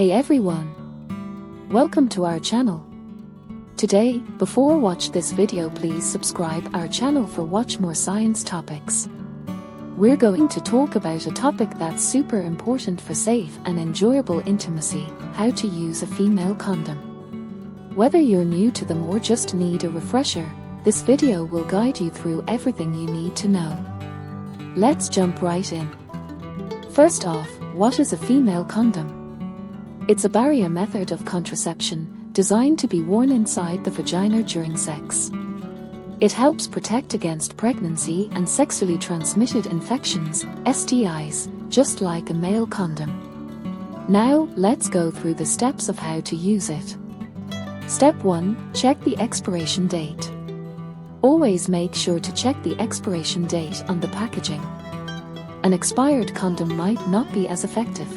Hey everyone! Welcome to our channel. Today, before watch this video, please subscribe our channel for watch more science topics. We're going to talk about a topic that's super important for safe and enjoyable intimacy: how to use a female condom. Whether you're new to them or just need a refresher, this video will guide you through everything you need to know. Let's jump right in. First off, what is a female condom? It's a barrier method of contraception, designed to be worn inside the vagina during sex. It helps protect against pregnancy and sexually transmitted infections, STIs, just like a male condom. Now, let's go through the steps of how to use it. Step 1. Check the expiration date. Always make sure to check the expiration date on the packaging. An expired condom might not be as effective.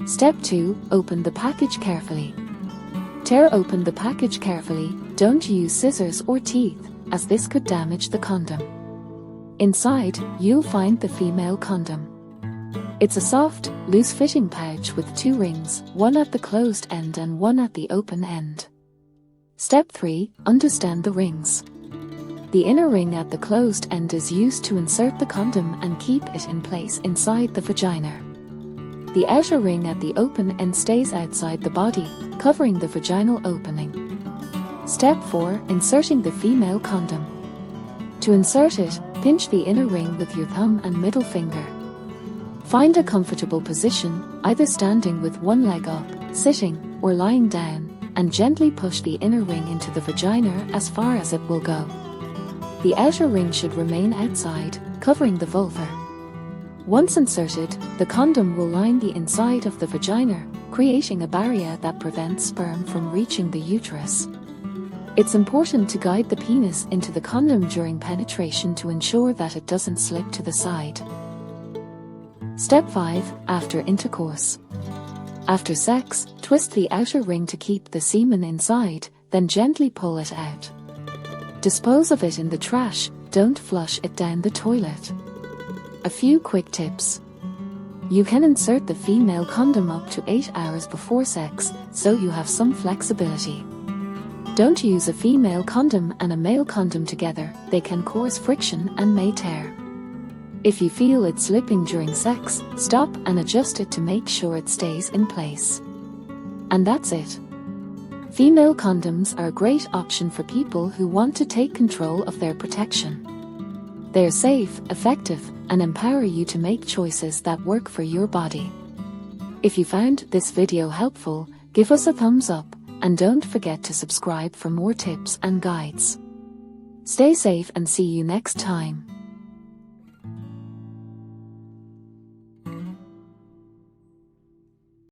Step 2. Open the package carefully. Tear open the package carefully, don't use scissors or teeth, as this could damage the condom. Inside, you'll find the female condom. It's a soft, loose-fitting pouch with 2 rings, one at the closed end and one at the open end. Step 3. Understand the rings. The inner ring at the closed end is used to insert the condom and keep it in place inside the vagina. The outer ring at the open end stays outside the body, covering the vaginal opening. Step 4. Inserting the female condom. To insert it, pinch the inner ring with your thumb and middle finger. Find a comfortable position, either standing with one leg up, sitting, or lying down, and gently push the inner ring into the vagina as far as it will go. The outer ring should remain outside, covering the vulva. Once inserted, the condom will line the inside of the vagina, creating a barrier that prevents sperm from reaching the uterus. It's important to guide the penis into the condom during penetration to ensure that it doesn't slip to the side. Step 5. After intercourse. After sex, twist the outer ring to keep the semen inside, then gently pull it out. Dispose of it in the trash, don't flush it down the toilet. A few quick tips. You can insert the female condom up to 8 hours before sex, so you have some flexibility. Don't use a female condom and a male condom together, they can cause friction and may tear. If you feel it slipping during sex, stop and adjust it to make sure it stays in place. And that's it. Female condoms are a great option for people who want to take control of their protection. They're safe, effective, and empower you to make choices that work for your body. If you found this video helpful, give us a thumbs up, and don't forget to subscribe for more tips and guides. Stay safe and see you next time.